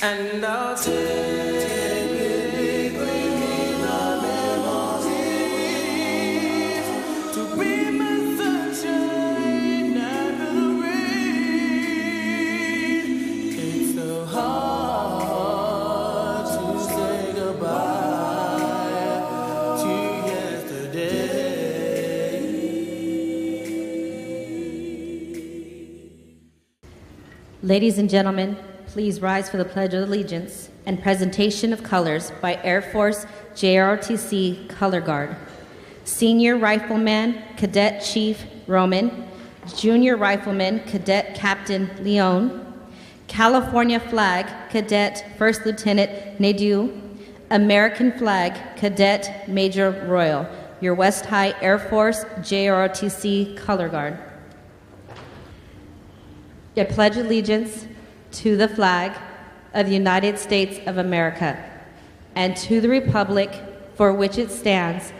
And I'll take it with me, my memories, to be my sunshine after the rain. It's so hard to say goodbye to yesterday. Ladies and gentlemen, please rise for the Pledge of Allegiance and presentation of colors by Air Force JROTC Color Guard. Senior Rifleman Cadet Chief Roman, Junior Rifleman Cadet Captain Leon, California Flag Cadet First Lieutenant Nadeau, American Flag Cadet Major Royal, your West High Air Force JROTC Color Guard. I pledge allegiance to the flag of the United States of America and to the republic for which it stands,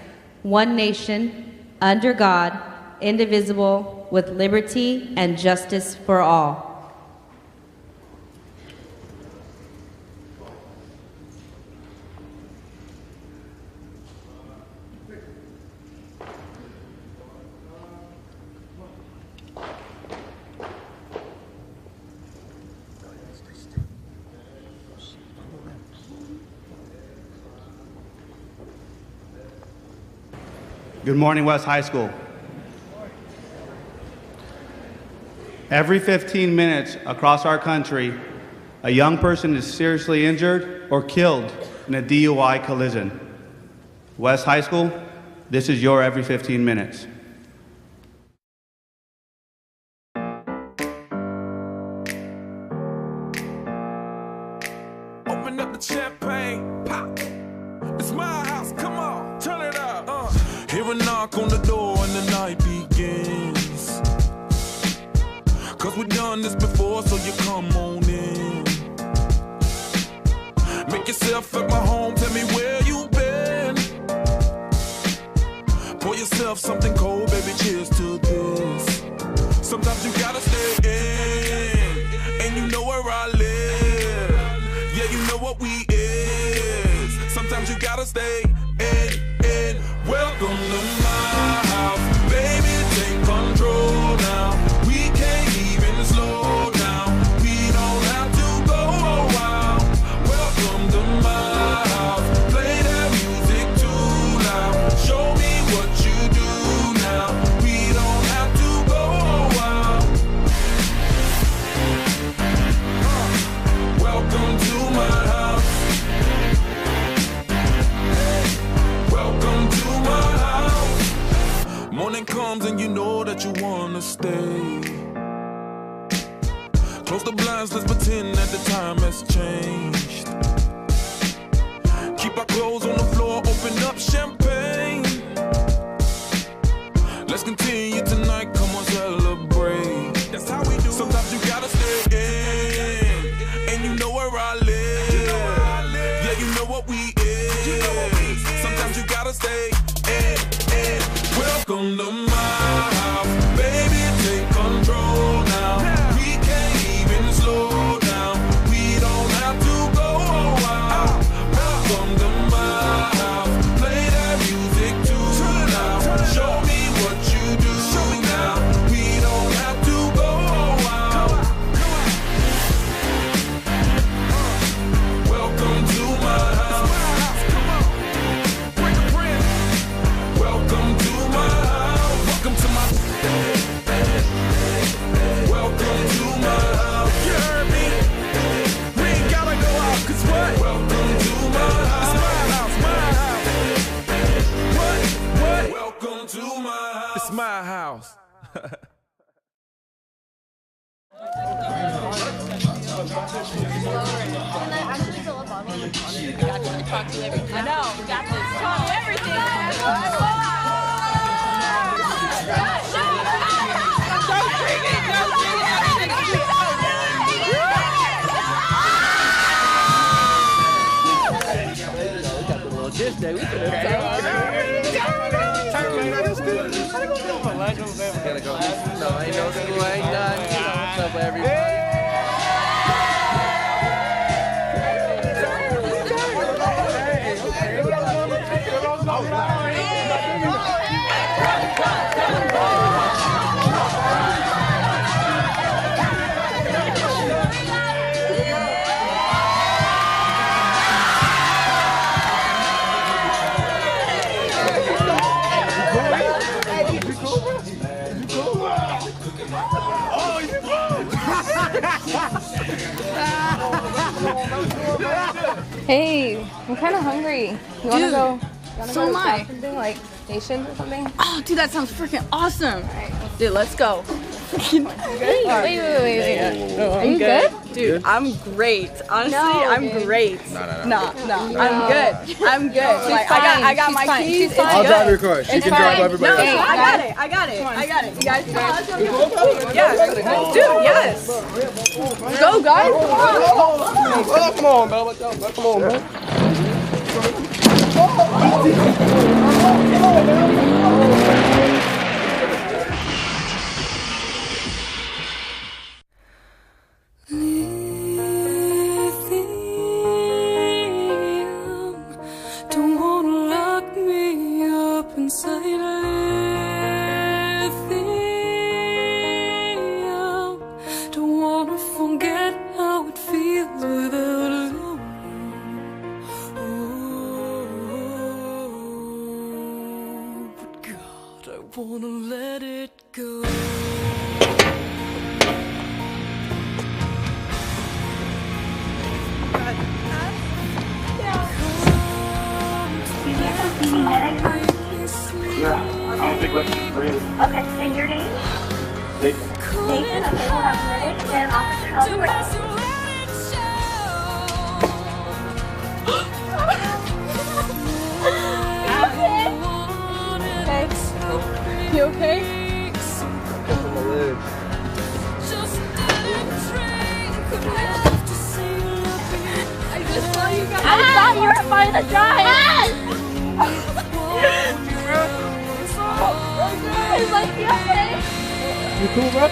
one nation, under God, indivisible, with liberty and justice for all. Good morning, West High School. Every 15 minutes across our country, a young person is seriously injured or killed in a DUI collision. West High School, this is your every 15 minutes. Open up the champagne, pop. It's my house, come on, turn it up. Hear a knock on the door and the night begins. Cause we've done this before, so you come on in. Make yourself at my home, tell me where you been. Pour yourself something cold, baby, cheers to this. Sometimes you gotta stay in, and you know where I live. Yeah, you know what we is. Sometimes you gotta stay in. Welcome to my house, baby, take control now. We can't even slow down, we don't have to go a while. Welcome to my house, play that music too loud. Show me what you do now, we don't have to go a while. Welcome to my house. Welcome to my house. Morning comes and you know that you wanna stay. Close the blinds, let's pretend that the time has changed. Keep our clothes on the floor, open up champagne. Let's continue tonight, come on, celebrate. That's how we do. Sometimes you gotta stay in, and you know where I live. Yeah, you know what we is. Sometimes you gotta stay in. Welcome to my house, baby, take Talk to everything. I know. Got this. Talk to everything. Don't bring it. Don't bring it. This day we could have gotta go. No, ain't no school, ain't done. What's up, everybody? Hey, I'm kind of hungry. You want to go? So am I. Something like Nations or something? Oh, dude, that sounds freaking awesome. Dude, let's go. Wait. Are you good? Dude, I'm great. Honestly, No, I'm dude. great. No. I'm good. I'm good. Like, I got my keys. It's I'll good. drive your car. She can drive everybody. No, else. I got it. You guys Yeah. Dude, yes. Go, guys. Come on, Bella. Come on, man. Don't wanna lock me up inside lithium. Don't wanna forget how it feels without you. But God, I wanna let it go. I don't think let's just breathe. Okay, and your name? Nathan. Nathan, okay, hold on a minute. And Officer Elder. You okay? I just saw you guys. I thought you were by the drive. Is like you okay? You cool, bro?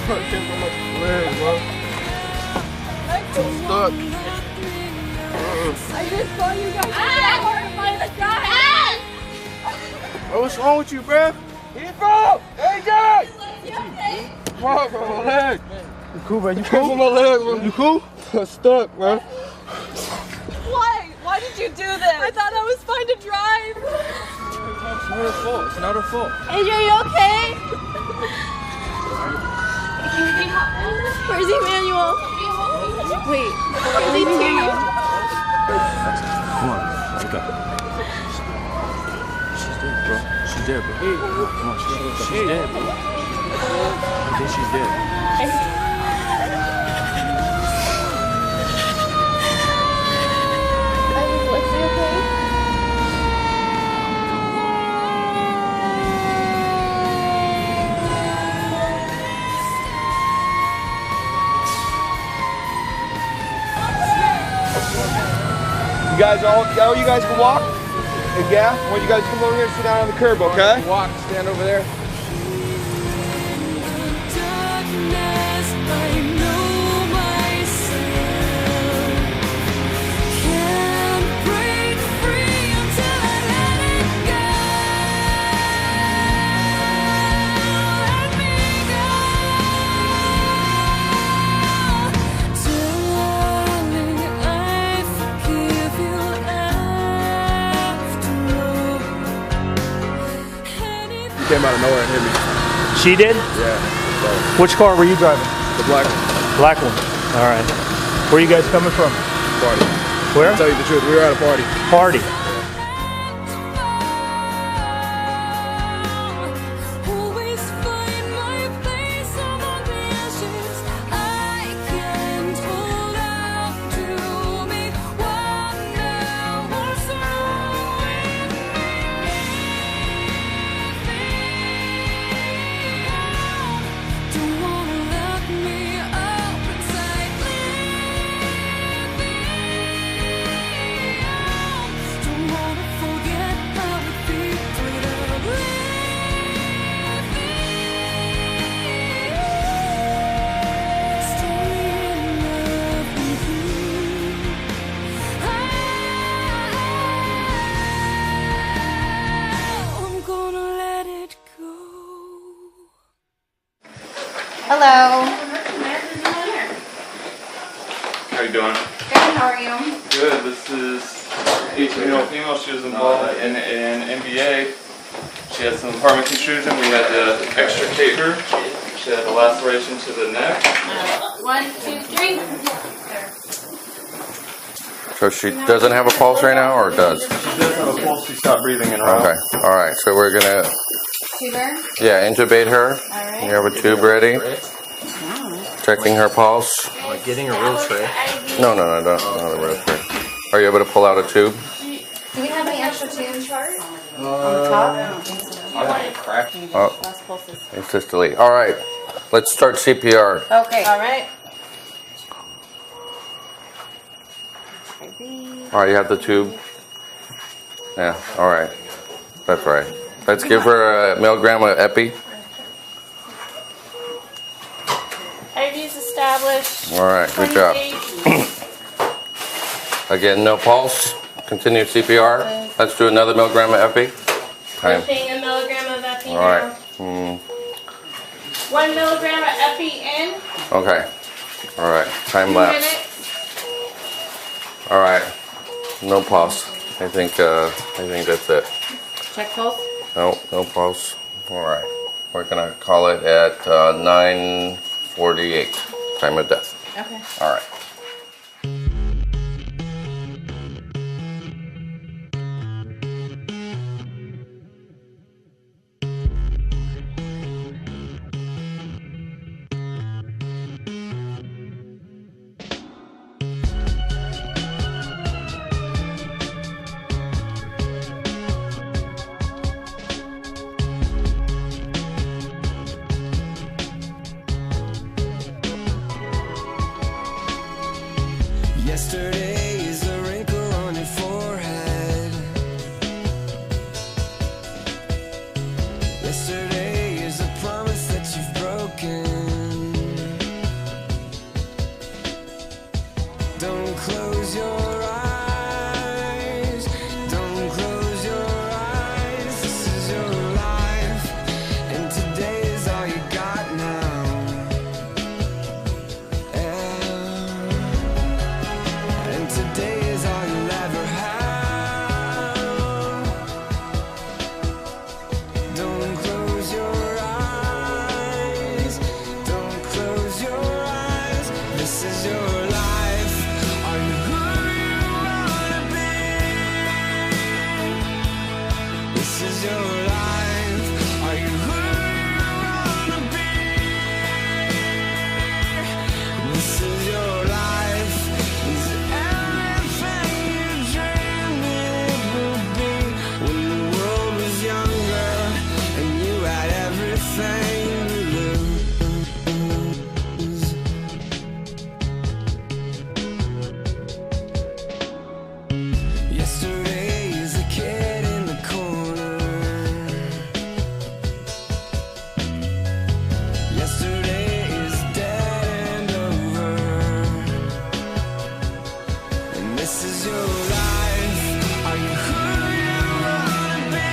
Can't go much leg, bro. I'm stuck. I just saw you guys. I by the drive. Bro, what's wrong with you, bro? He's bro! Hey, guys! You okay? Come on, bro, my leg. You cool, bro? You cool? My leg, bro. You cool? I'm stuck, bro. Why? Why did you do this? I thought I was fine to drive. It's not her fault. It's not her fault. AJ, you okay? Where's Emmanuel? Wait, where's he? Come on, wake up. She's dead, bro. She's dead, bro. Come on, she's dead, bro. I think she's dead. You guys all you guys can walk? And yeah? I want you guys to come over here and sit down on the curb, okay? Walk, stand over there. Darkness, I know myself. Can't break free until I let it go. Let me go. Darling, I forgive you after all. You came out of nowhere and hit me. She did? Yeah. Which car were you driving? The black one. Black one. All right. Where are you guys coming from? Party. Where? I'll tell you the truth, we were at a party. Party. Always find my place among the ashes. I can't hold out to me one night. Hello. How you doing? Good, how are you? Good. This is 18-year-old female. She was involved in an MBA. She had some apartment intrusion. We had to extricate her. She had a laceration to the neck. 1, 2, 3. So she doesn't have a pulse right now, or does? She does have a pulse. She stopped breathing in her mouth. Okay. All right. So we're gonna, Tuber? yeah, intubate her. All right. You have a tube ready. Checking her pulse. Like getting a real tray? No, not a real tray. Are you able to pull out a tube? Do we have any extra tubes on the top? I don't think so. I think it cracked. Oh, asystole. All right. Let's start CPR. Okay. All right. All right, you have the tube? Yeah, all right. That's right. Let's give her a milligram of epi. IV's established. All right, good job. Again, no pulse. Continue CPR. Let's do another milligram of epi. Time. Pushing a milligram of epi All right. now. 1 milligram of epi in. Okay. All right. Time 2 lapse. minutes. All right. No pulse. I think that's it. Check pulse. No pulse. All right. We're gonna call it at 9:48. Time of death. Okay. All right. Yesterday is a wrinkle on your forehead. Yesterday is a promise that you've broken. Don't close your eyes. Don't close your eyes. This is your life, and today is all you got now. And today is all you'll ever have. Don't close your eyes. Don't close your eyes. This is your life. Are you who you wanna be? This is your life. Are you who you wanna be? This is your life. Is it everything you dreamed it would be when the world was younger and you had everything to lose? Yesterday is a kid in the corner. Yesterday is dead and over. And this is your life. Are you who you wanna be?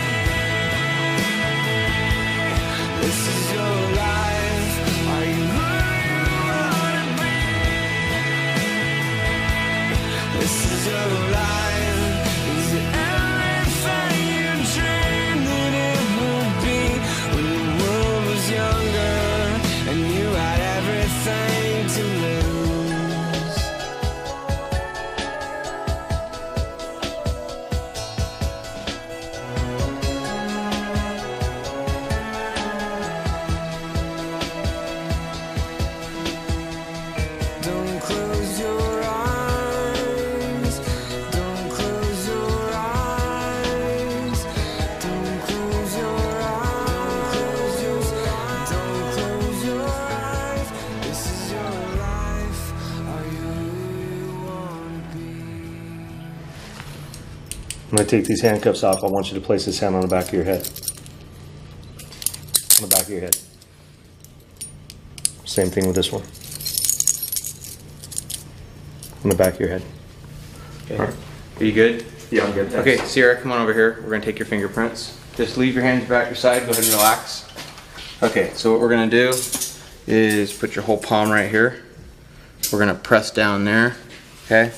This is your life. Are you who you wanna be? This is your life. Is it everything you dreamed that it would be when the world was younger and you had everything to lose? Don't close your eyes. Don't close your eyes. Don't close your eyes. Don't close your eyes. This is your life. Are you who you wanna be? I'm going to take these handcuffs off. I want you to place this hand on the back of your head. On the back of your head. Same thing with this one. On the back of your head. Okay. All right. Are you good? Yeah, I'm good. Thanks. Okay, Sierra, come on over here. We're gonna take your fingerprints. Just leave your hands back your side. Go ahead and relax. Okay, so what we're gonna do is put your whole palm right here. We're gonna press down there, okay?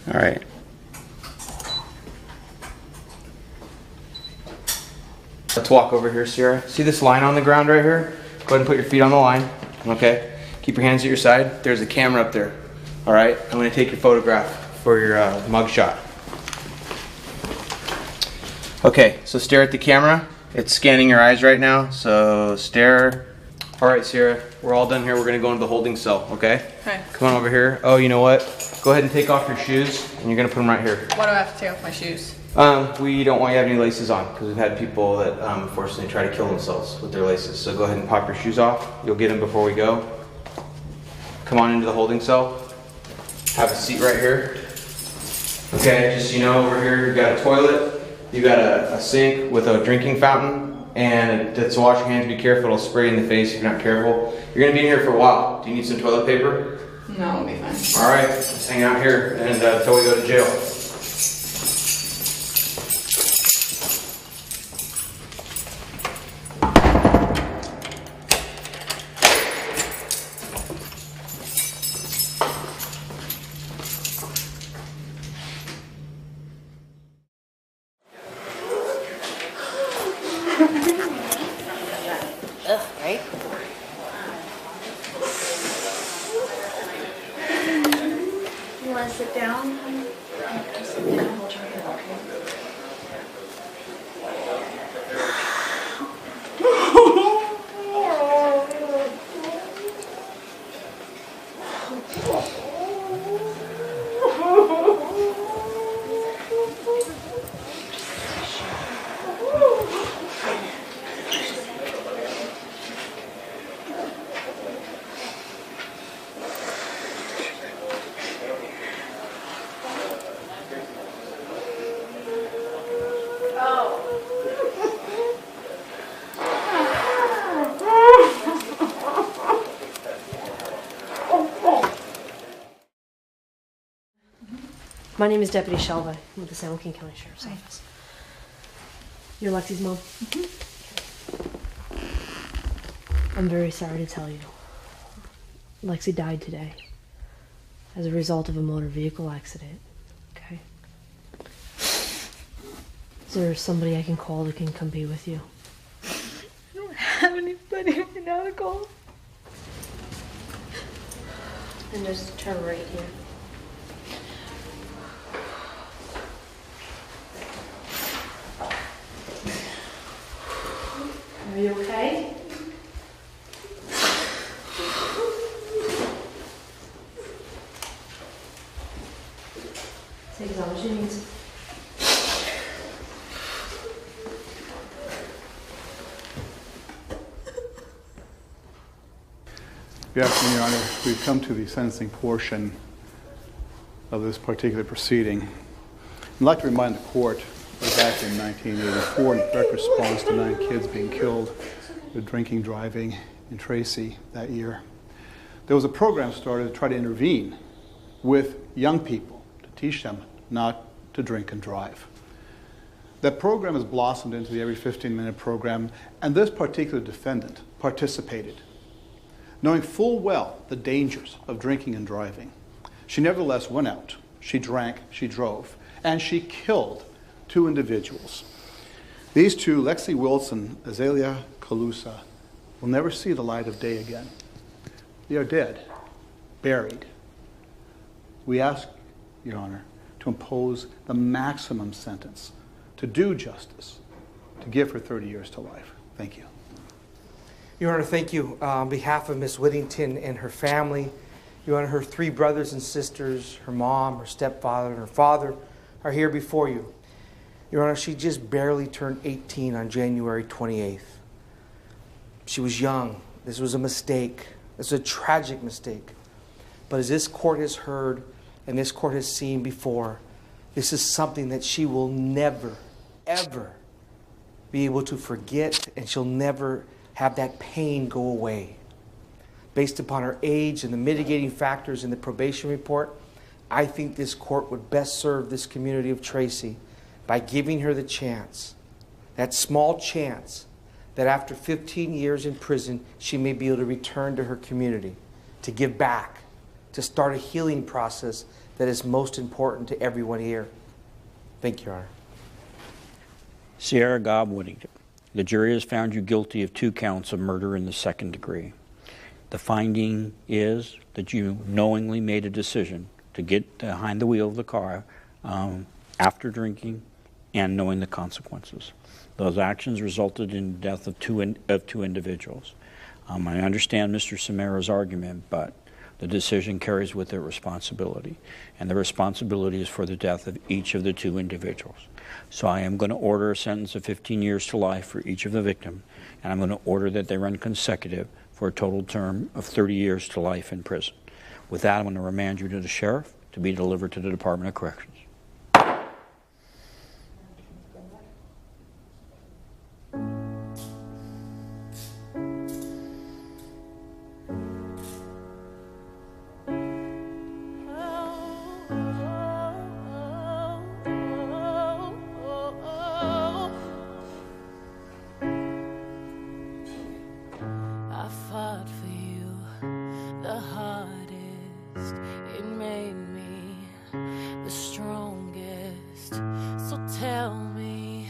All right. Let's walk over here, Sierra. See this line on the ground right here? Go ahead and put your feet on the line, okay? Keep your hands at your side. There's a camera up there, all right? I'm gonna take your photograph for your mug shot. Okay, so stare at the camera. It's scanning your eyes right now, so stare. All right, Sierra, we're all done here. We're gonna go into the holding cell, okay? Okay. Come on over here. Oh, you know what? Go ahead and take off your shoes, and you're gonna put them right here. Why do I have to take off my shoes? We don't want you to have any laces on, because we've had people that unfortunately try to kill themselves with their laces. So go ahead and pop your shoes off. You'll get them before we go. Come on into the holding cell. Have a seat right here. Okay, just so you know, over here you've got a toilet, you've got a sink with a drinking fountain, and to wash your hands. Be careful, it'll spray you in the face if you're not careful. You're gonna be in here for a while. Do you need some toilet paper? No, I'll be fine. All right, let's hang out here and until we go to jail. Ugh, right? You want to sit down? Just sit down. We'll try it, okay? My name is Deputy Shelby. I'm with the San Joaquin County Sheriff's Office. You're Lexi's mom? I'm very sorry to tell you. Lexi died today as a result of a motor vehicle accident. Okay? Is there somebody I can call that can come be with you? I don't have anybody right now to call. And just turn right here. Are you okay? Take as long as you need. Good afternoon, Your Honor. We've come to the sentencing portion of this particular proceeding. I'd like to remind the court that back in 1984, in direct response to 9 kids being killed with drinking, driving in Tracy that year, there was a program started to try to intervene with young people to teach them not to drink and drive. That program has blossomed into the every 15-minute program, and this particular defendant participated. Knowing full well the dangers of drinking and driving, she nevertheless went out, she drank, she drove, and she killed 2 individuals. These 2, Lexi Wilson, Azalea Calusa, will never see the light of day again. They are dead, buried. We ask, Your Honor, to impose the maximum sentence, to do justice, to give her 30 years to life. Thank you. Your Honor, thank you. On behalf of Miss Whittington and her family, Your Honor, her 3 brothers and sisters, her mom, her stepfather, and her father are here before you. Your Honor, she just barely turned 18 on January 28th. She was young. This was a mistake. This was a tragic mistake. But as this court has heard and this court has seen before, this is something that she will never, ever be able to forget, and she'll never have that pain go away. Based upon her age and the mitigating factors in the probation report, I think this court would best serve this community of Tracy by giving her the chance, that small chance, that after 15 years in prison, she may be able to return to her community, to give back, to start a healing process that is most important to everyone here. Thank you, Your Honor. Sierra Gobb Whittington, the jury has found you guilty of 2 counts of murder in the 2nd degree. The finding is that you knowingly made a decision to get behind the wheel of the car after drinking and knowing the consequences. Those actions resulted in the death of two individuals. I understand Mr. Samara's argument, but the decision carries with it responsibility, and the responsibility is for the death of each of the 2 individuals. So I am going to order a sentence of 15 years to life for each of the victims, and I'm going to order that they run consecutive for a total term of 30 years to life in prison. With that, I'm going to remand you to the sheriff to be delivered to the Department of Corrections. I fought for you the hardest. It made me the strongest. So tell me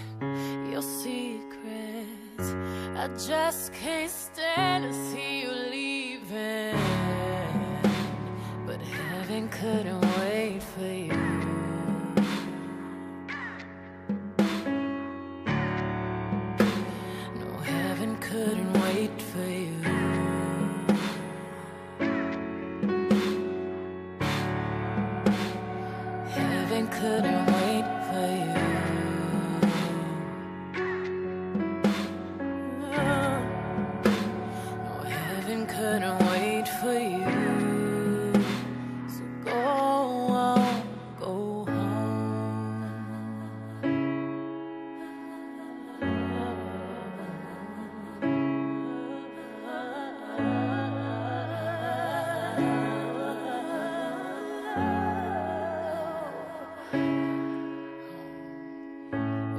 your secrets. I just can't stand to see you leaving. But heaven couldn't wait for you. No, heaven couldn't wait for you. Heaven couldn't wait for you. No, heaven couldn't wait for you. So go on, go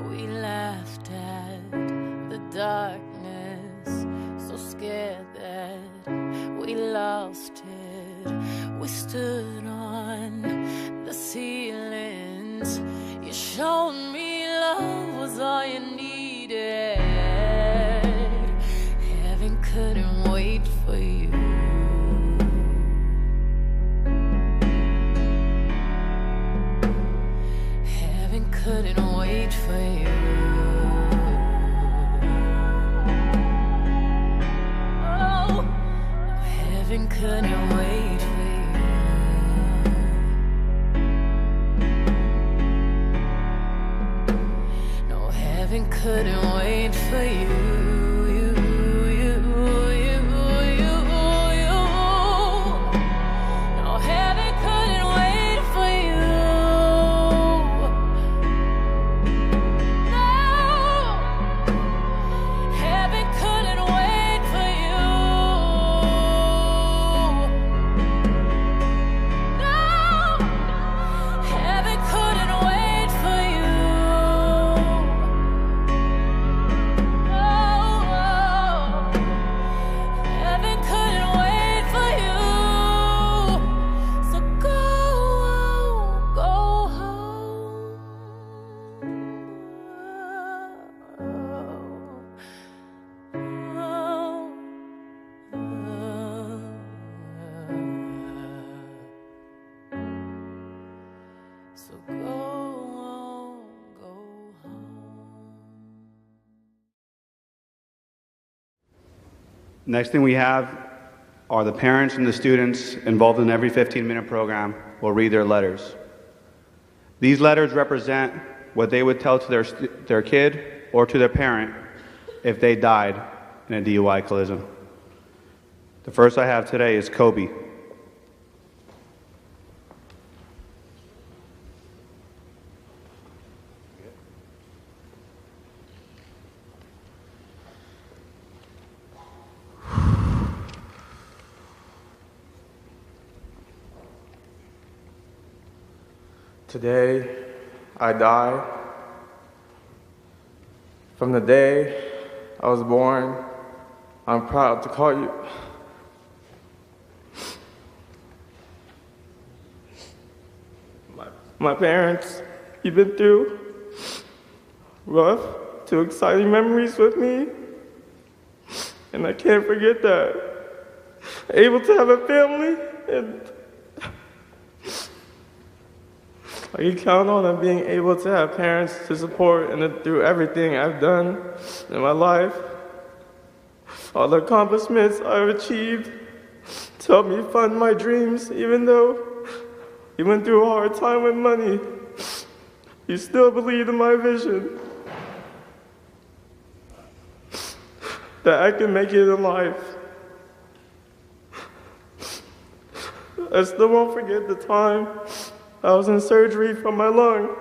We laughed at the darkness, so scared that we lost it. We stood on the ceilings. You showed me love was all you needed. Heaven couldn't wait for you. Heaven couldn't wait for you. Oh, heaven couldn't wait for you. No, heaven couldn't wait for you. No, heaven couldn't wait for you. Heaven couldn't wait for you. No, heaven couldn't wait for you. Oh, heaven couldn't wait for you. So go home. So go Next thing we have are the parents and the students involved in every 15-minute program will read their letters. These letters represent what they would tell to their kid or to their parent if they died in a DUI collision. The first I have today is Kobe. Today, I die. From the day I was born, I'm proud to call you. My parents, you've been through rough to exciting memories with me, and I can't forget that. Able to have a family, and I can count on them being able to have parents to support and through everything I've done in my life. All the accomplishments I've achieved to help me fund my dreams, even though you went through a hard time with money, you still believed in my vision that I can make it in life. I still won't forget the time I was in surgery for my lung,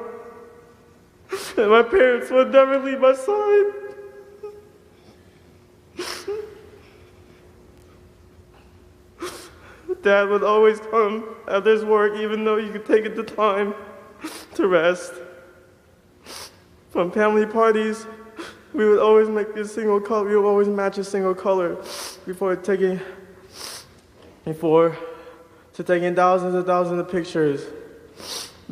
and my parents would never leave my side. Dad would always come after his work, even though you could take the time to rest. From family parties, we would always make a single color. We would always match a single color before taking thousands and thousands of pictures.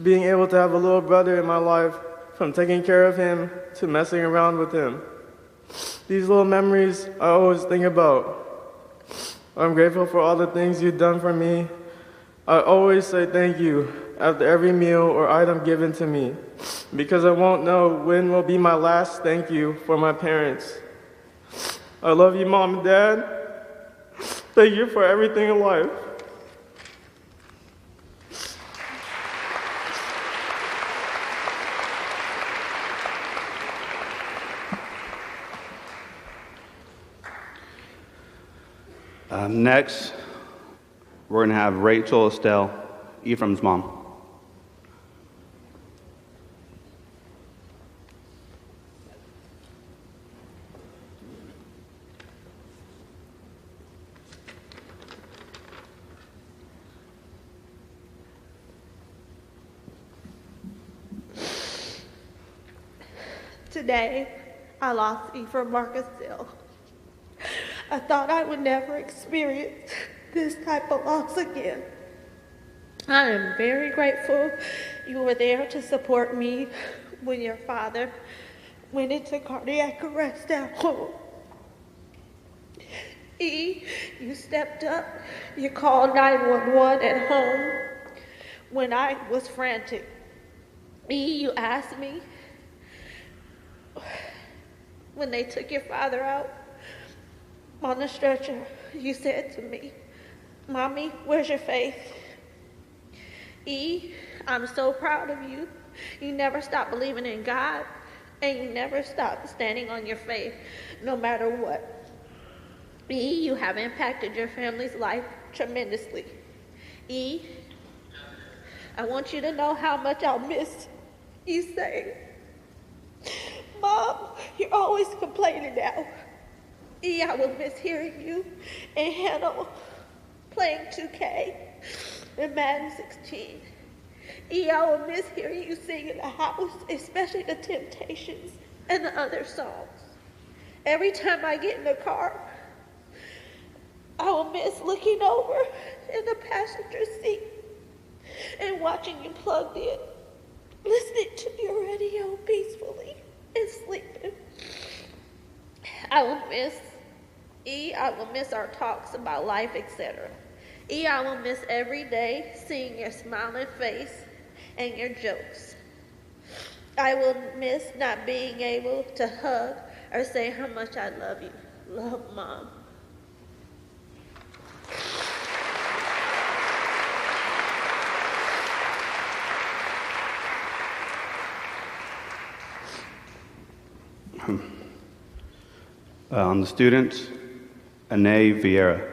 Being able to have a little brother in my life, from taking care of him to messing around with him. These little memories I always think about. I'm grateful for all the things you've done for me. I always say thank you after every meal or item given to me, because I won't know when will be my last thank you for my parents. I love you, Mom and Dad. Thank you for everything in life. Next, we're going to have Rachel Estelle, Ephraim's mom. Today, I lost Ephraim Marcus Hill. I thought I would never experience this type of loss again. I am very grateful you were there to support me when your father went into cardiac arrest at home. E, you stepped up. You called 911 at home when I was frantic. E, you asked me when they took your father out on the stretcher, you said to me, "Mommy, where's your faith?" E, I'm so proud of you. You never stopped believing in God, and you never stopped standing on your faith, no matter what. E, you have impacted your family's life tremendously. E, I want you to know how much I'll miss you saying, "Mom, you're always complaining now." E, I will miss hearing you and Hannah playing 2K and Madden 16. E, I will miss hearing you sing in the house, especially the Temptations and the other songs. Every time I get in the car, I will miss looking over in the passenger seat and watching you plugged in, listening to your radio peacefully and sleeping. I will miss E, I will miss our talks about life, etc. E, I will miss every day seeing your smiling face and your jokes. I will miss not being able to hug or say how much I love you. Love, Mom. The students, Anae Vieira.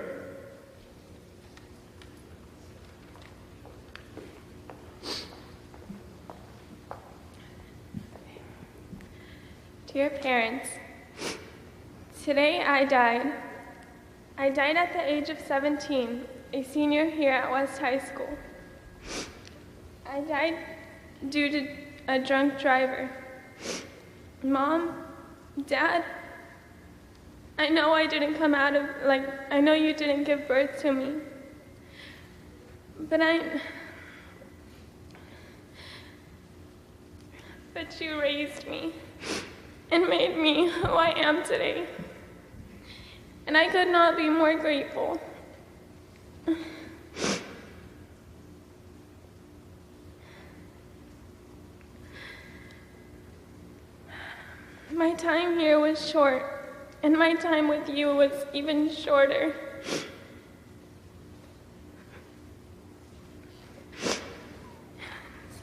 Dear parents, today I died. I died at the age of 17, a senior here at West High School. I died due to a drunk driver. Mom, Dad, I know I didn't come out of, I know you didn't give birth to me. But you raised me and made me who I am today. And I could not be more grateful. My time here was short, and my time with you was even shorter.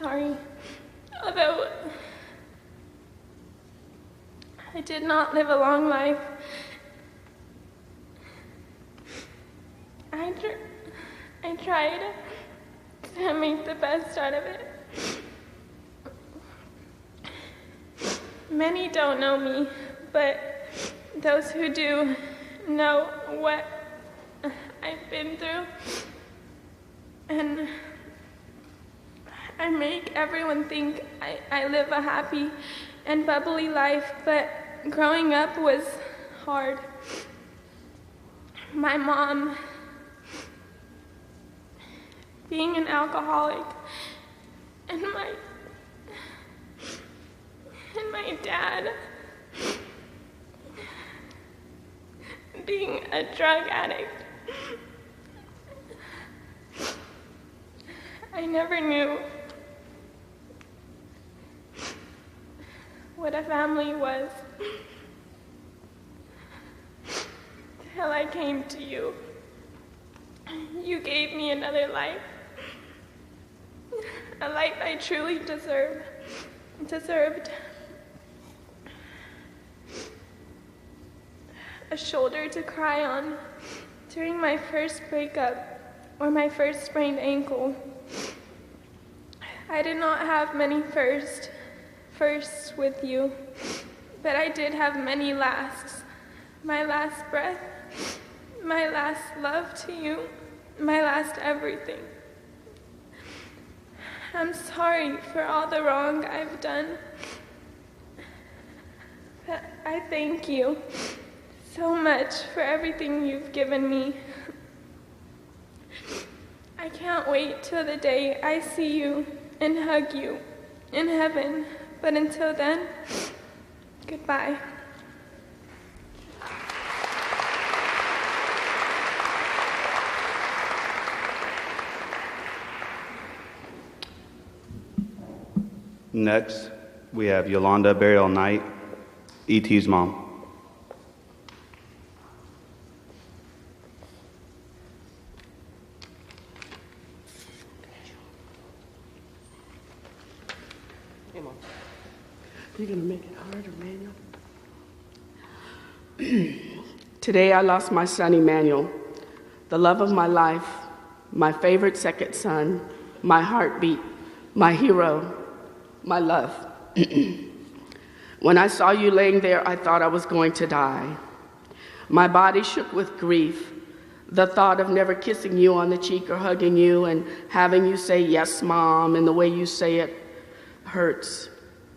Sorry, although I did not live a long life, I tried to make the best out of it. Many don't know me, but those who do know what I've been through. And I make everyone think I live a happy and bubbly life, but growing up was hard. My mom being an alcoholic, and my dad being a drug addict. I never knew what a family was till I came to you. You gave me another life, a life I truly deserved. A shoulder to cry on during my first breakup or my first sprained ankle. I did not have many firsts with you, but I did have many lasts. My last breath, my last love to you, my last everything. I'm sorry for all the wrong I've done, but I thank you so much for everything you've given me. I can't wait till the day I see you and hug you in heaven, but until then, goodbye. Next, we have Yolanda Burial Knight, E.T.'s mom. You're gonna make it harder, Manuel. Today I lost my son Emmanuel, the love of my life, my favorite second son, my heartbeat, my hero, my love. When I saw you laying there, I thought I was going to die. My body shook with grief. The thought of never kissing you on the cheek or hugging you and having you say, "Yes, Mom," and the way you say it hurts.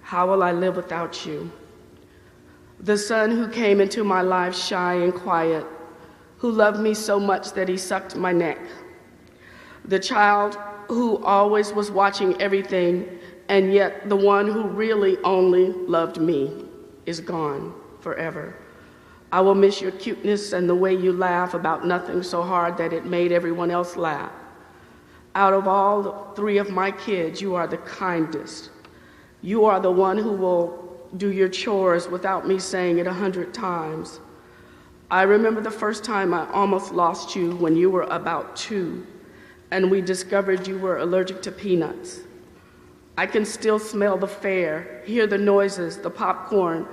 How will I live without you? The son who came into my life shy and quiet, who loved me so much that he sucked my neck. The child who always was watching everything, and yet the one who really only loved me is gone forever. I will miss your cuteness and the way you laugh about nothing so hard that it made everyone else laugh. Out of all the three of my kids, you are the kindest. You are the one who will do your chores without me saying it 100 times. I remember the first time I almost lost you when you were about 2, and we discovered you were allergic to peanuts. I can still smell the fare, hear the noises, the popcorn,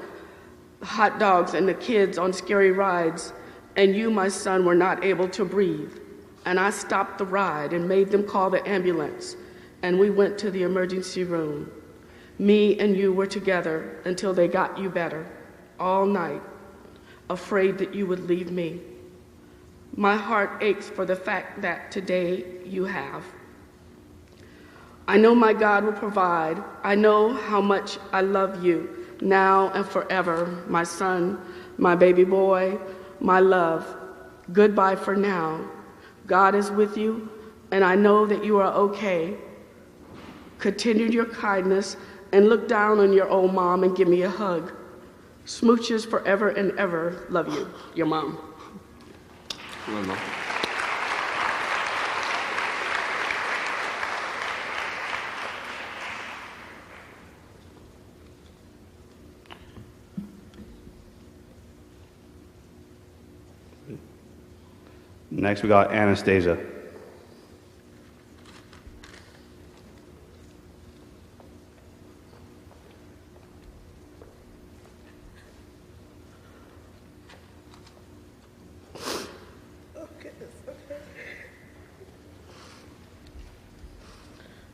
the hot dogs, and the kids on scary rides, and you, my son, were not able to breathe. And I stopped the ride and made them call the ambulance, and we went to the emergency room. Me and you were together until they got you better, all night, afraid that you would leave me. My heart aches for the fact that today you have. I know my God will provide. I know how much I love you, now and forever, my son, my baby boy, my love. Goodbye for now. God is with you, and I know that you are okay. Continue your kindness and look down on your old mom and give me a hug. Smooches forever and ever. Love you, your mom. Next, we got Anastasia.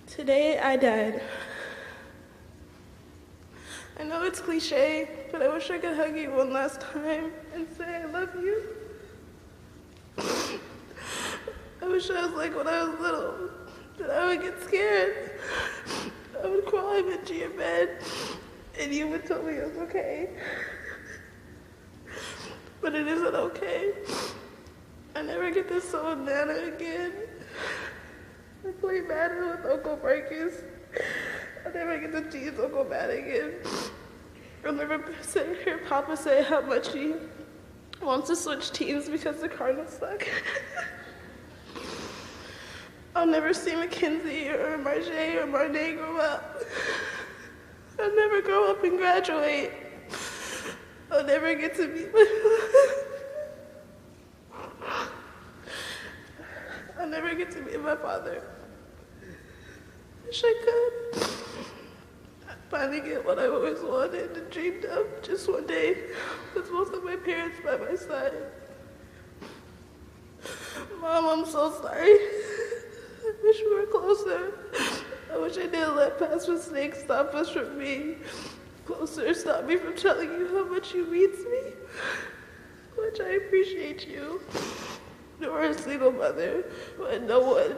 Today I died. I know it's cliche, but I wish I could hug you one last time and say I love you. I wish I was like when I was little, that I would get scared. I would climb into your bed and you would tell me it was okay. But it isn't okay. I never get to sew Nana again. I play Madden with Uncle Marcus. I never get to tease Uncle Matt again. I'll never hear Papa say how much he wants to switch teams because the Cardinals suck. I'll never see Mackenzie or Marjay or Marnay grow up. I'll never grow up and graduate. I'll never get to meet I'll never get to meet my father. Wish I could. I'd finally get what I always wanted and dreamed of just one day with both of my parents by my side. Mom, I'm so sorry. I wish we were closer. I wish I didn't let past mistakes stop us from being closer, stop me from telling you how much you mean to me. How much I appreciate you. You were a single mother who had no one.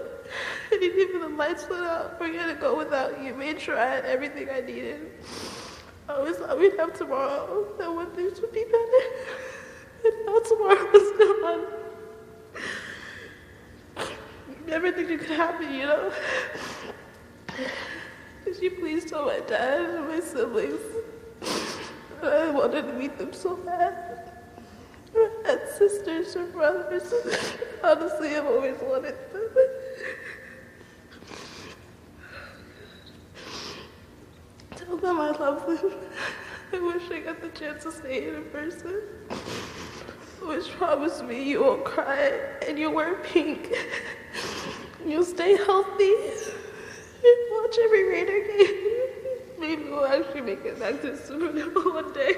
And even the lights went out, we had to go without you. Made sure I had everything I needed. I always thought we'd have tomorrow, that when things would be better. And now tomorrow is gone. You never think it could happen, you know? Because you please tell my dad and my siblings. I wanted to meet them so bad. I had sisters or brothers. Honestly, I've always wanted them. Tell them I love them. I wish I got the chance to say it in person. Always promise me you won't cry and you'll wear pink. You'll stay healthy. Watch every Raider game. Maybe we'll actually make it back to Super Bowl one day.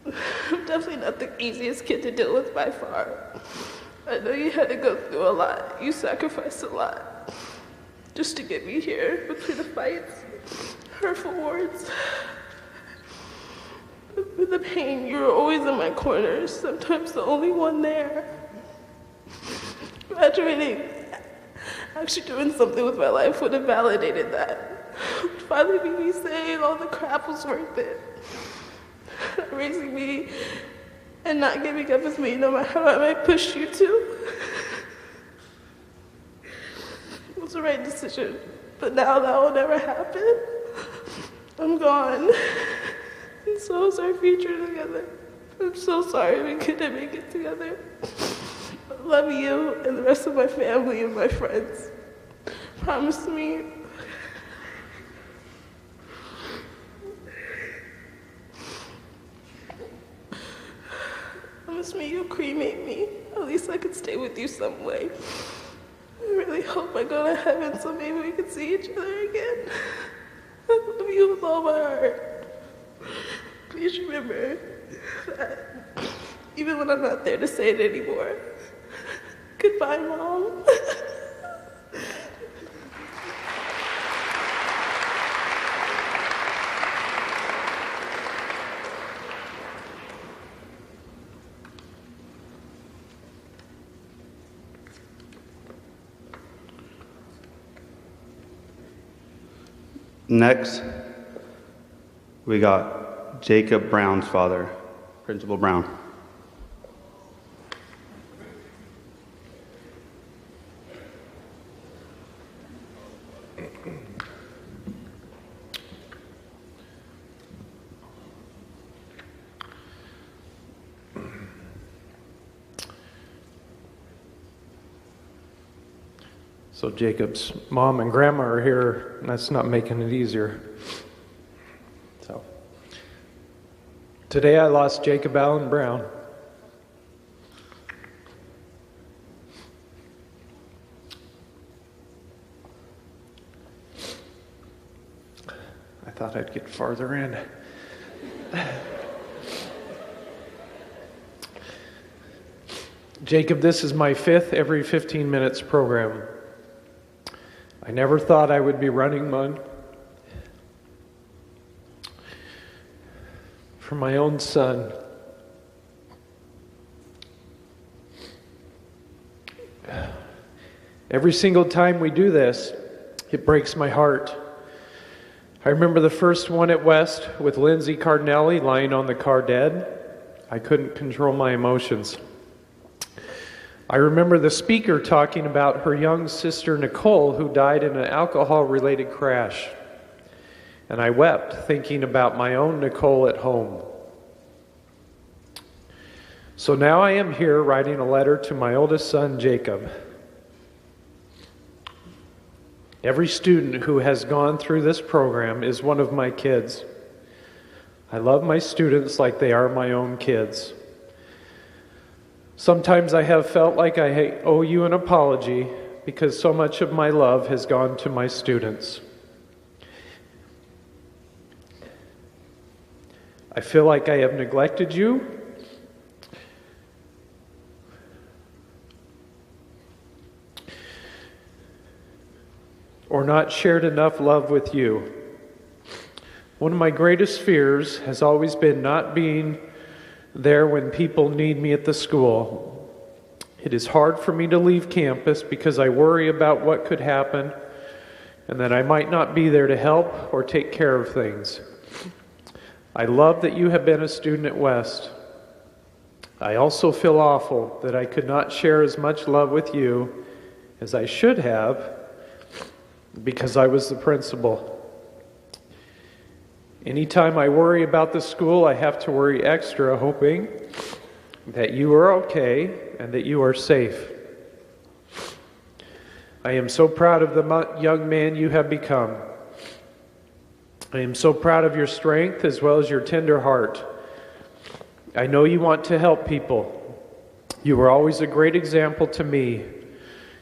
I'm definitely not the easiest kid to deal with by far. I know you had to go through a lot. You sacrificed a lot just to get me here between the fights, hurtful words. With the pain, you were always in my corner, sometimes the only one there. Graduating, actually doing something with my life would have validated that. Would finally be me saying all the crap was worth it. Raising me and not giving up with me no matter how I might push you to. It was the right decision, but now that will never happen. I'm gone. And so is our future together. I'm so sorry we couldn't make it together. I love you and the rest of my family and my friends. Promise me. Promise me you'll cremate me. At least I could stay with you some way. I really hope I go to heaven so maybe we can see each other again. I love you with all my heart. Please remember that even when I'm not there to say it anymore. Goodbye, Mom. Next, We got Jacob Brown's father, Principal Brown. So Jacob's mom and grandma are here, and that's not making it easier. So today I lost Jacob Allen Brown. I thought I'd get farther in. Jacob, this is my 5th every 15 minutes program. I never thought I would be running one for my own son. Every single time we do this, it breaks my heart. I remember the first one at West with Lindsay Cardinelli lying on the car dead. I couldn't control my emotions. I remember the speaker talking about her young sister Nicole, who died in an alcohol-related crash. And I wept thinking about my own Nicole at home. So now I am here writing a letter to my oldest son, Jacob. Every student who has gone through this program is one of my kids. I love my students like they are my own kids. Sometimes I have felt like I owe you an apology because so much of my love has gone to my students. I feel like I have neglected you. Or not shared enough love with you. One of my greatest fears has always been not being there when people need me at the school. It is hard for me to leave campus because I worry about what could happen and that I might not be there to help or take care of things. I love that you have been a student at West. I also feel awful that I could not share as much love with you as I should have because I was the principal. Anytime I worry about the school, I have to worry extra, hoping that you are okay and that you are safe. I am so proud of the young man you have become. I am so proud of your strength as well as your tender heart. I know you want to help people. You were always a great example to me.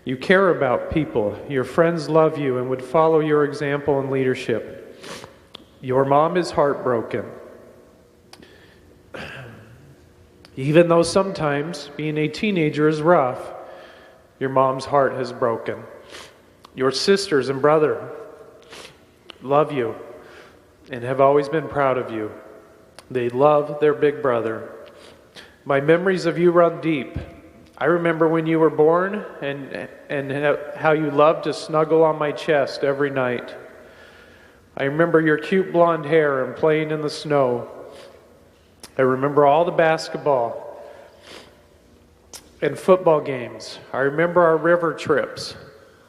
You care about people. Your friends love you and would follow your example and leadership. Your mom is heartbroken. Even though sometimes being a teenager is rough, your mom's heart has broken. Your sisters and brother love you and have always been proud of you. They love their big brother. My memories of you run deep. I remember when you were born and how you loved to snuggle on my chest every night. I remember your cute blonde hair and playing in the snow. I remember all the basketball and football games. I remember our river trips.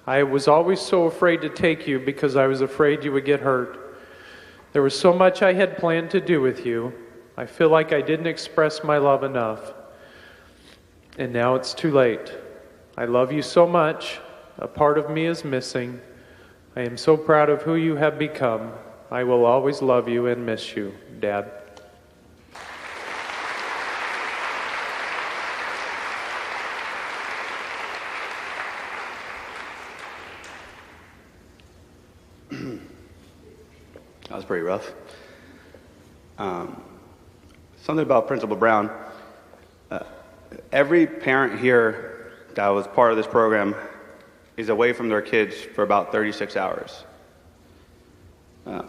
I was always so afraid to take you because I was afraid you would get hurt. There was so much I had planned to do with you. I feel like I didn't express my love enough. And now it's too late. I love you so much. A part of me is missing. I am so proud of who you have become. I will always love you and miss you, Dad. That was pretty rough. Something about Principal Brown. Every parent here that was part of this program is away from their kids for about 36 hours.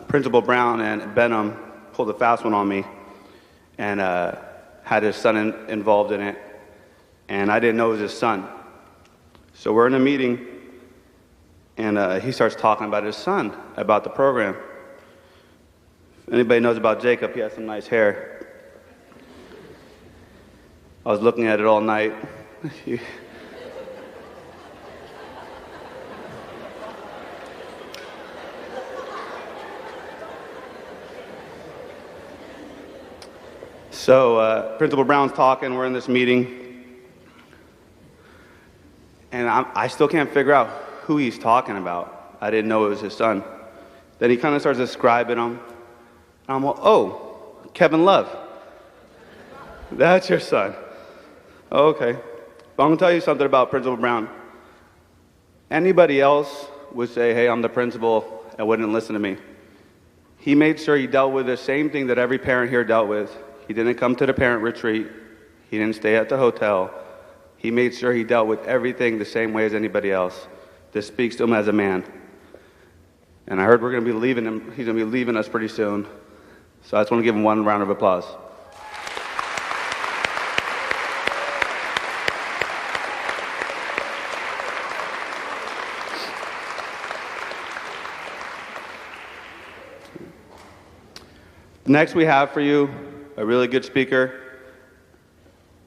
Principal Brown and Benham pulled a fast one on me and had his son involved in it, and I didn't know it was his son. So we're in a meeting, and he starts talking about his son, about the program. anybody knows about Jacob, he has some nice hair. I was looking at it all night. So Principal Brown's talking, we're in this meeting, and I still can't figure out who he's talking about. I didn't know it was his son. Then he kind of starts describing him, and I'm like, oh, Kevin Love. That's your son. Oh, okay. But I'm going to tell you something about Principal Brown. Anybody else would say, hey, I'm the principal, and wouldn't listen to me. He made sure he dealt with the same thing that every parent here dealt with. He didn't come to the parent retreat. He didn't stay at the hotel. He made sure he dealt with everything the same way as anybody else. This speaks to him as a man. And I heard we're going to be leaving him. He's going to be leaving us pretty soon. So I just want to give him one round of applause. Next we have for you a really good speaker,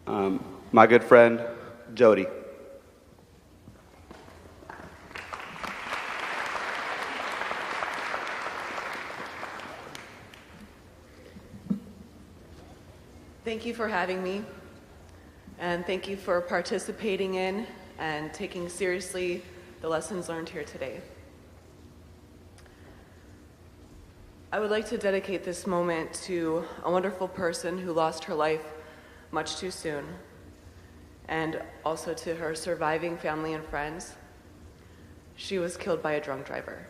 my good friend, Jody. Thank you for having me, and thank you for participating in and taking seriously the lessons learned here today. I would like to dedicate this moment to a wonderful person who lost her life much too soon, and also to her surviving family and friends. She was killed by a drunk driver.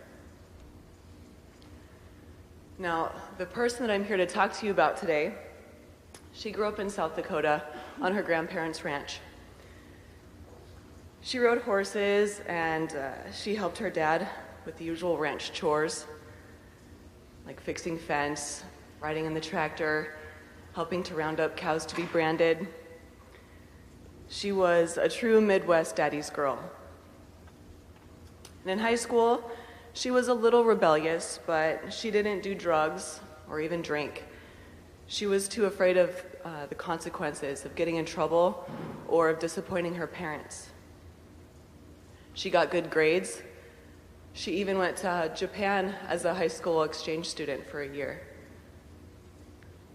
Now, the person that I'm here to talk to you about today, she grew up in South Dakota on her grandparents' ranch. She rode horses, and she helped her dad with the usual ranch chores, like fixing fence, riding in the tractor, helping to round up cows to be branded. She was a true Midwest daddy's girl. And in high school, she was a little rebellious, but she didn't do drugs or even drink. She was too afraid of the consequences of getting in trouble or of disappointing her parents. She got good grades. She even went to Japan as a high school exchange student for a year.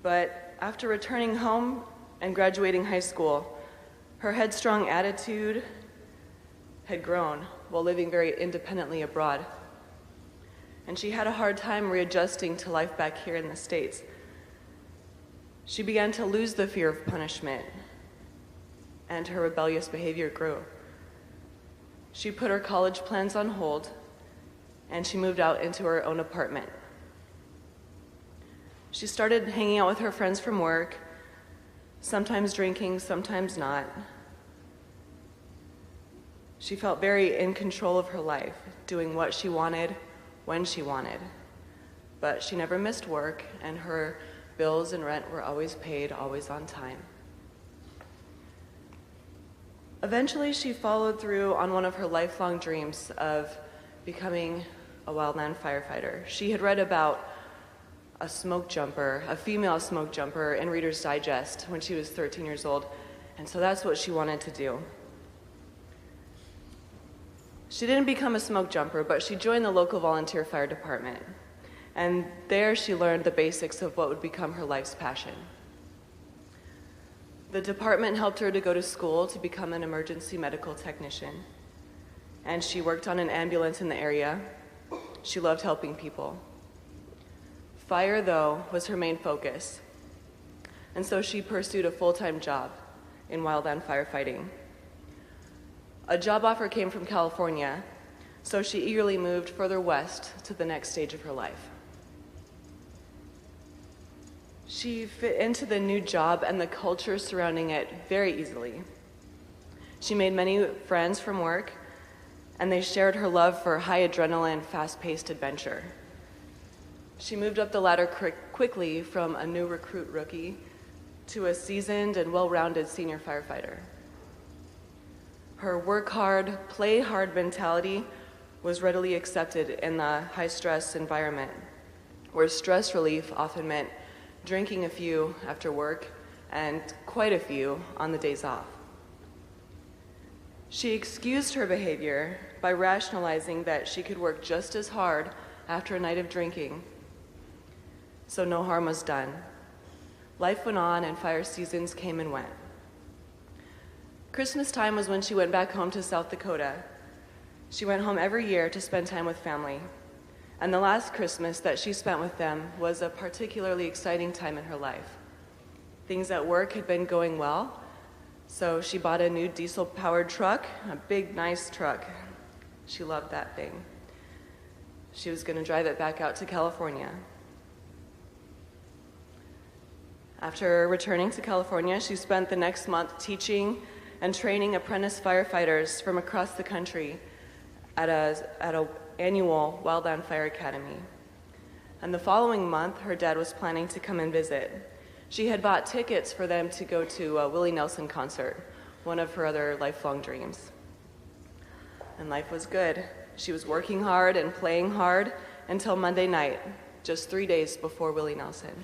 But after returning home and graduating high school, her headstrong attitude had grown while living very independently abroad. And she had a hard time readjusting to life back here in the States. She began to lose the fear of punishment, and her rebellious behavior grew. She put her college plans on hold, and she moved out into her own apartment. She started hanging out with her friends from work, sometimes drinking, sometimes not. She felt very in control of her life, doing what she wanted, when she wanted. But she never missed work, and her bills and rent were always paid, always on time. Eventually, she followed through on one of her lifelong dreams of becoming a wildland firefighter. She had read about a smoke jumper, a female smoke jumper, in Reader's Digest when she was 13 years old, and so that's what she wanted to do. She didn't become a smoke jumper, but she joined the local volunteer fire department, and there she learned the basics of what would become her life's passion. The department helped her to go to school to become an emergency medical technician, and she worked on an ambulance in the area. She loved helping people. Fire, though, was her main focus, and so she pursued a full-time job in wildland firefighting. A job offer came from California, so she eagerly moved further west to the next stage of her life. She fit into the new job and the culture surrounding it very easily. She made many friends from work, and they shared her love for high adrenaline, fast-paced adventure. She moved up the ladder quickly from a new recruit rookie to a seasoned and well-rounded senior firefighter. Her work hard, play hard mentality was readily accepted in the high-stress environment, where stress relief often meant drinking a few after work and quite a few on the days off. She excused her behavior by rationalizing that she could work just as hard after a night of drinking, so no harm was done. Life went on and fire seasons came and went. Christmas time was when she went back home to South Dakota. She went home every year to spend time with family, and the last Christmas that she spent with them was a particularly exciting time in her life. Things at work had been going well, so she bought a new diesel-powered truck, a big, nice truck. She loved that thing. She was going to drive it back out to California. After returning to California, she spent the next month teaching and training apprentice firefighters from across the country at an annual Wildland Fire Academy. And the following month, her dad was planning to come and visit. She had bought tickets for them to go to a Willie Nelson concert, one of her other lifelong dreams. And life was good. She was working hard and playing hard until Monday night, just 3 days before Willie Nelson.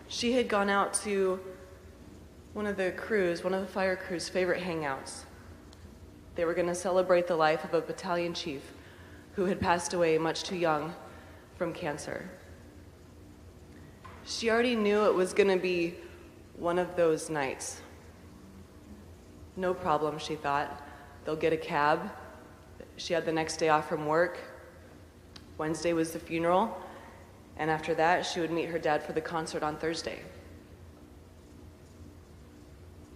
She had gone out to one of the fire crew's favorite hangouts. They were going to celebrate the life of a battalion chief who had passed away much too young from cancer. She already knew it was going to be one of those nights. No problem, she thought. They'll get a cab. She had the next day off from work. Wednesday was the funeral, and after that, she would meet her dad for the concert on Thursday.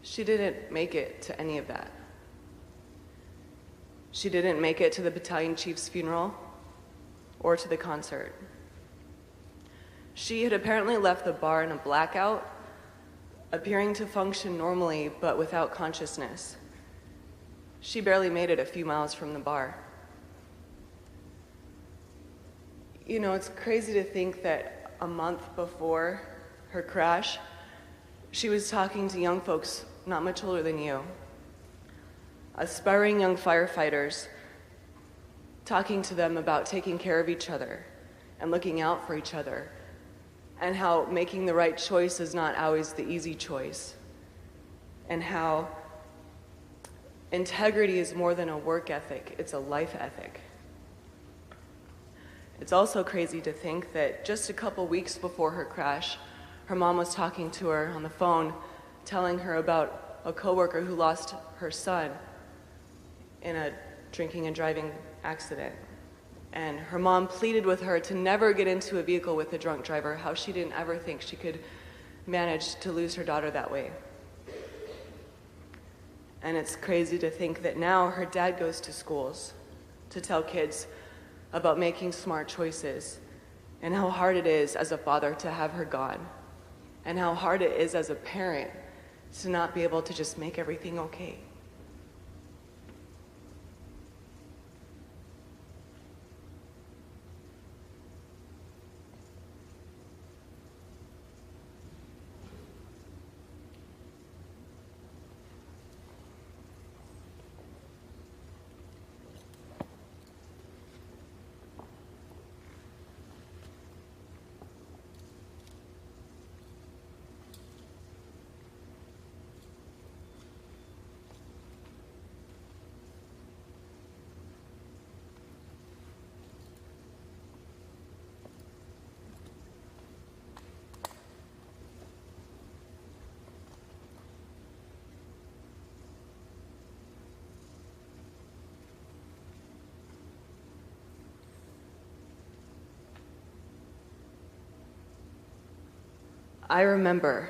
She didn't make it to any of that. She didn't make it to the battalion chief's funeral or to the concert. She had apparently left the bar in a blackout, appearing to function normally but without consciousness. She barely made it a few miles from the bar. You know, it's crazy to think that a month before her crash, she was talking to young folks not much older than you, aspiring young firefighters, talking to them about taking care of each other and looking out for each other, and how making the right choice is not always the easy choice, and how integrity is more than a work ethic, it's a life ethic. It's also crazy to think that just a couple weeks before her crash, her mom was talking to her on the phone, telling her about a coworker who lost her son in a drinking and driving accident. And her mom pleaded with her to never get into a vehicle with a drunk driver, how she didn't ever think she could manage to lose her daughter that way. And it's crazy to think that now her dad goes to schools to tell kids about making smart choices, and how hard it is as a father to have her gone, and how hard it is as a parent to not be able to just make everything okay. I remember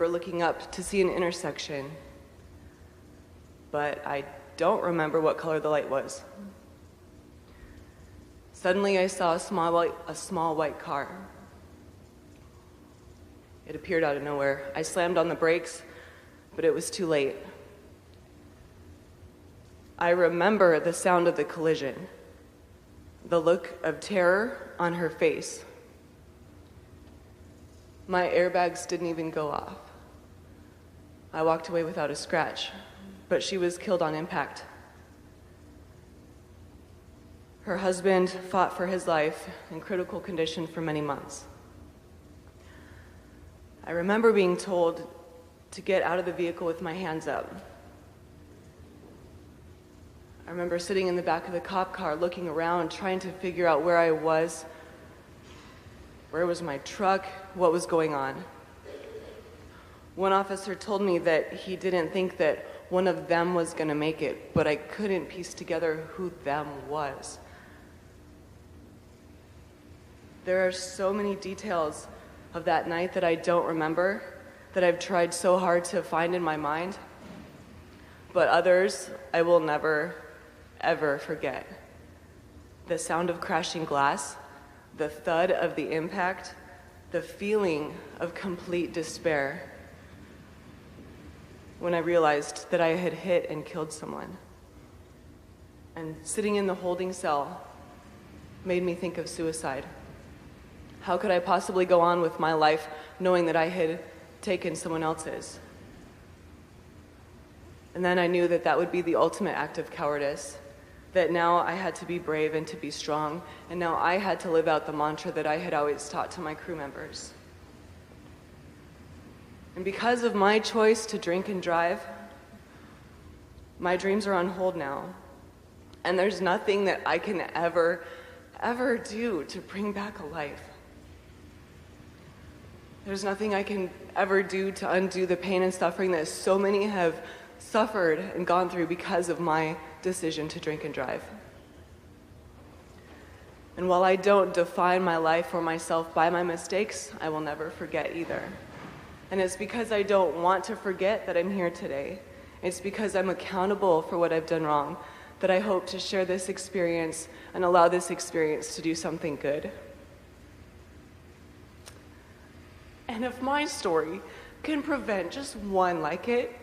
looking up to see an intersection, but I don't remember what color the light was. Suddenly I saw a small white car. It appeared out of nowhere. I slammed on the brakes, but it was too late. I remember the sound of the collision, the look of terror on her face. My airbags didn't even go off. I walked away without a scratch, but she was killed on impact. Her husband fought for his life in critical condition for many months. I remember being told to get out of the vehicle with my hands up. I remember sitting in the back of the cop car looking around, trying to figure out where I was, where was my truck, what was going on. One officer told me that he didn't think that one of them was going to make it, but I couldn't piece together who them was. There are so many details of that night that I don't remember, that I've tried so hard to find in my mind, but others I will never, ever forget. The sound of crashing glass, the thud of the impact, the feeling of complete despair when I realized that I had hit and killed someone. And sitting in the holding cell made me think of suicide. How could I possibly go on with my life knowing that I had taken someone else's? And then I knew that that would be the ultimate act of cowardice, that now I had to be brave and to be strong, and now I had to live out the mantra that I had always taught to my crew members. And because of my choice to drink and drive, my dreams are on hold now. And there's nothing that I can ever do to bring back a life. There's nothing I can ever do to undo the pain and suffering that so many have suffered and gone through because of my decision to drink and drive. And while I don't define my life or myself by my mistakes, I will never forget either. And it's because I don't want to forget that I'm here today. It's because I'm accountable for what I've done wrong that I hope to share this experience and allow this experience to do something good. And if my story can prevent just one like it,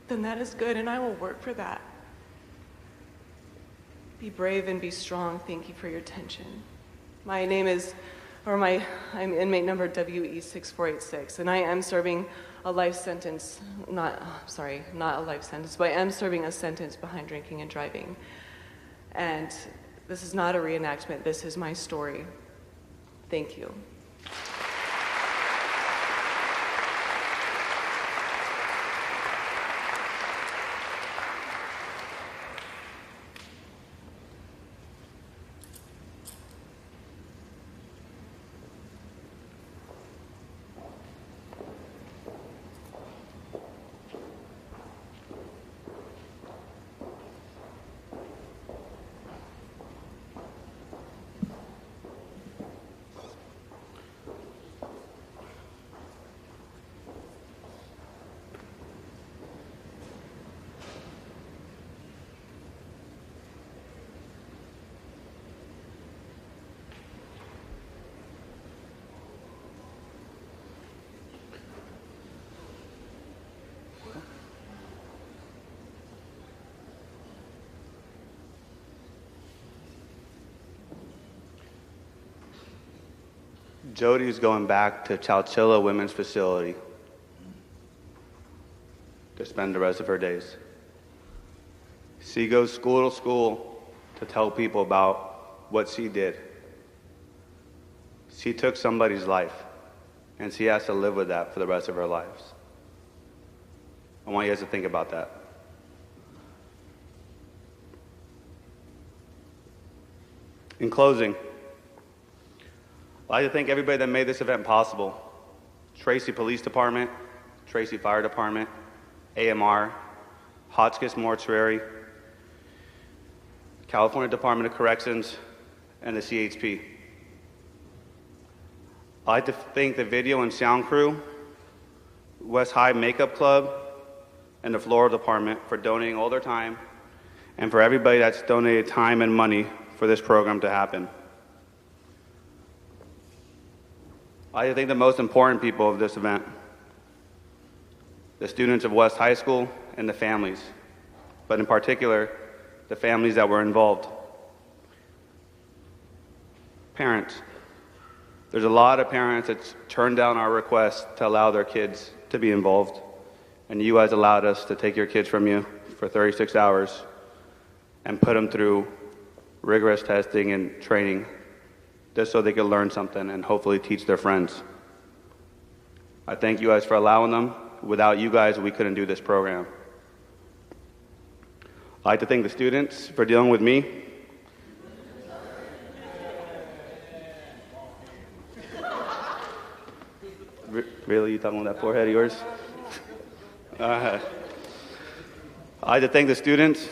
then that is good, and I will work for that. Be brave and be strong. Thank you for your attention. My name is, I'm inmate number WE6486, and I am serving a life sentence, not a life sentence, but I am serving a sentence behind drinking and driving. And this is not a reenactment, this is my story. Thank you. Jody's going back to Chowchilla Women's Facility to spend the rest of her days. She goes school to school to tell people about what she did. She took somebody's life, and she has to live with that for the rest of her lives. I want you guys to think about that. In closing, I'd like to thank everybody that made this event possible. Tracy Police Department, Tracy Fire Department, AMR, Hotchkiss Mortuary, California Department of Corrections, and the CHP. I'd like to thank the video and sound crew, West High Makeup Club, and the Floral Department for donating all their time, and for everybody that's donated time and money for this program to happen. I think the most important people of this event, the students of West High School and the families, but in particular, the families that were involved. Parents. There's a lot of parents that turned down our request to allow their kids to be involved, and you guys allowed us to take your kids from you for 36 hours and put them through rigorous testing and training just so they could learn something and hopefully teach their friends. I thank you guys for allowing them. Without you guys, we couldn't do this program. I'd like to thank the students for dealing with me. Really, you talking about that forehead of yours? I'd like to thank the students.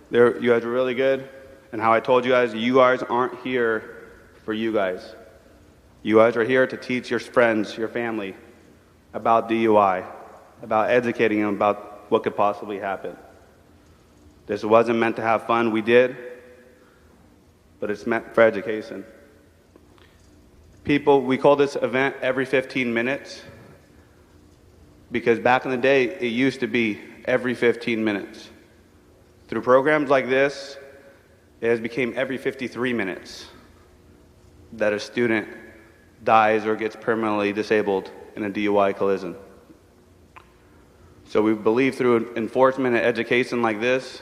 You guys were really good. And how I told you guys aren't here for you guys. You guys are here to teach your friends, your family, about DUI, about educating them about what could possibly happen. This wasn't meant to have fun. We did, but it's meant for education. People, we call this event every 15 minutes because back in the day, it used to be every 15 minutes. Through programs like this, it has become every 53 minutes that a student dies or gets permanently disabled in a DUI collision. So we believe through enforcement and education like this,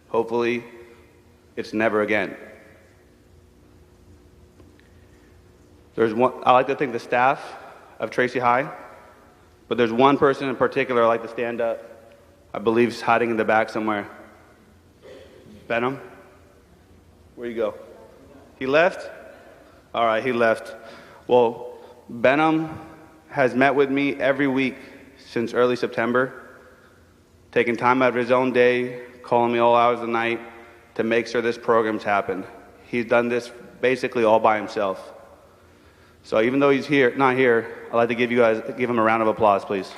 hopefully, it's never again. I like to thank the staff of Tracy High, but there's one person in particular I'd like to stand up. I believe he's hiding in the back somewhere. Benham? Where'd you go? He left? All right, he left. Well, Benham has met with me every week since early September, taking time out of his own day, calling me all hours of the night to make sure this program's happened. He's done this basically all by himself. So even though he's not here, I'd like to give him a round of applause, please.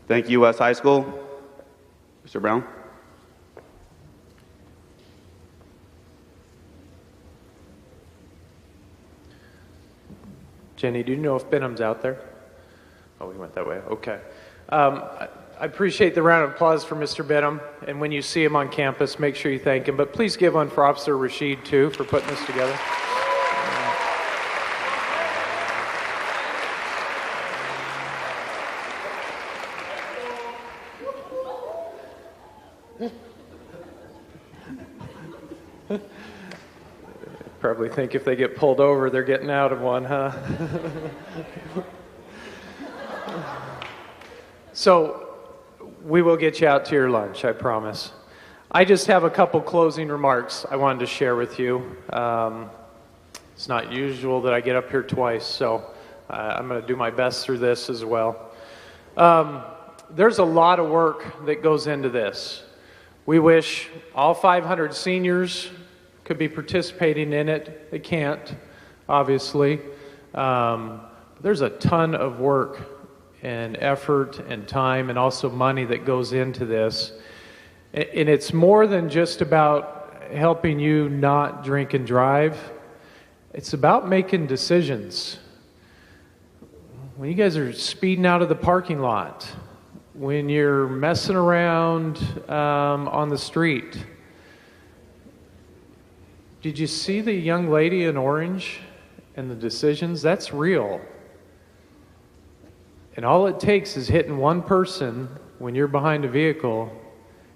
Thank you, West High School. Mr. Brown. Jenny, do you know if Benham's out there? Oh, we went that way. Okay. I appreciate the round of applause for Mr. Benham, and when you see him on campus, make sure you thank him. But please give one for Officer Rashid, too, for putting this together. Probably think if they get pulled over, they're getting out of one, huh? So, we will get you out to your lunch, I promise. I just have a couple closing remarks I wanted to share with you. It's not usual that I get up here twice, so I'm going to do my best through this as well. There's a lot of work that goes into this. We wish all 500 seniors could be participating in it. They can't, obviously. There's a ton of work and effort and time and also money that goes into this. And it's more than just about helping you not drink and drive. It's about making decisions. When you guys are speeding out of the parking lot, when you're messing around on the street. Did you see the young lady in orange and the decisions? That's real. And all it takes is hitting one person when you're behind a vehicle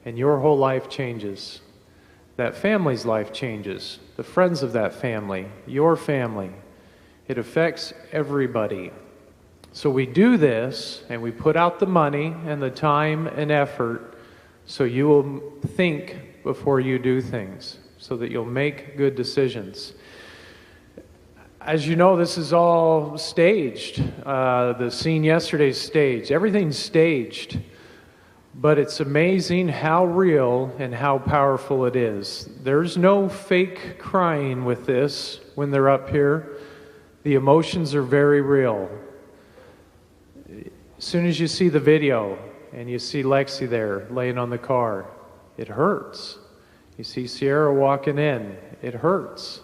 and your whole life changes. That family's life changes. The friends of that family, your family. It affects everybody. So we do this and we put out the money and the time and effort so you will think before you do things, so that you'll make good decisions. As you know, this is all staged. The scene yesterday's staged. Everything's staged. But it's amazing how real and how powerful it is. There's no fake crying with this when they're up here. The emotions are very real. As soon as you see the video and you see Lexi there laying on the car, it hurts. You see Sierra walking in, it hurts.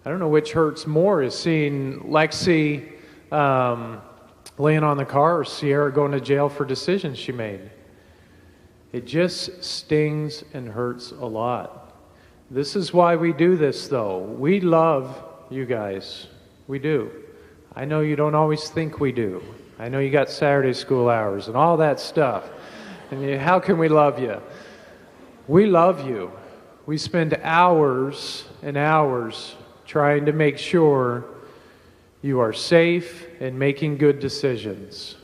I don't know which hurts more, is seeing Lexi laying on the car or Sierra going to jail for decisions she made. It just stings and hurts a lot. This is why we do this, though. We love you guys. We do. I know you don't always think we do. I know you got Saturday school hours and all that stuff. And how can we love you? We love you. We spend hours and hours trying to make sure you are safe and making good decisions.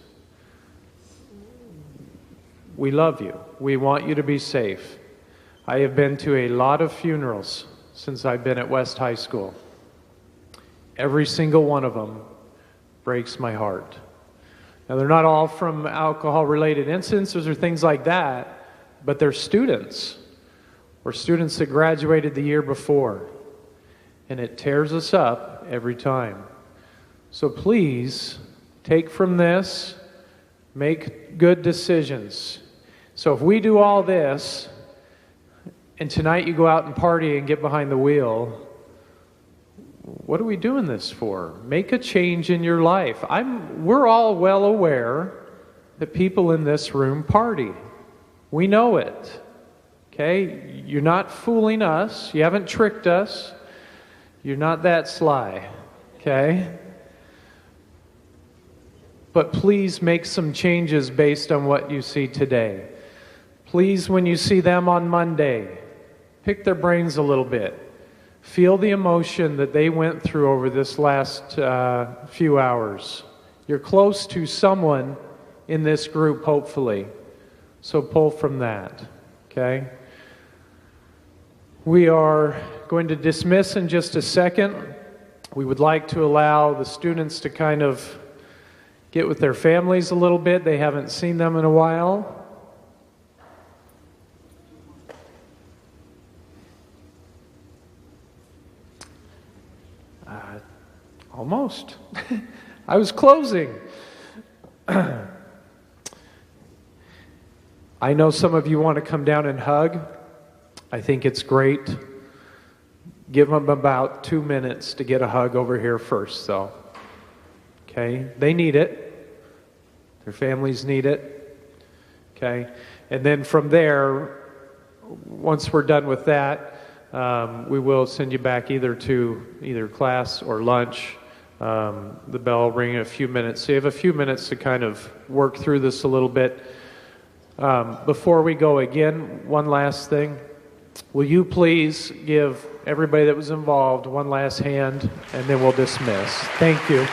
We love you. We want you to be safe. I have been to a lot of funerals since I've been at West High School. Every single one of them breaks my heart. Now, they're not all from alcohol-related incidents or things like that, but they're students or students that graduated the year before. And it tears us up every time. So please, take from this, make good decisions. So if we do all this, and tonight you go out and party and get behind the wheel, what are we doing this for? Make a change in your life. We're all well aware that people in this room party. We know it. Okay? You're not fooling us. You haven't tricked us. You're not that sly. Okay? But please make some changes based on what you see today. Please, when you see them on Monday, pick their brains a little bit. Feel the emotion that they went through over this last few hours. You're close to someone in this group, hopefully. So pull from that, okay? We are going to dismiss in just a second. We would like to allow the students to kind of get with their families a little bit. They haven't seen them in a while. Almost. I was closing. I know some of you want to come down and hug. I think it's great. Give them about 2 minutes to get a hug over here first, though. Okay? They need it. Their families need it. Okay? And then from there, once we're done with that, we will send you back either to class or lunch. The bell will ring in a few minutes. So you have a few minutes to kind of work through this a little bit. Before we go again, one last thing. Will you please give everybody that was involved one last hand, and then we'll dismiss. Thank you.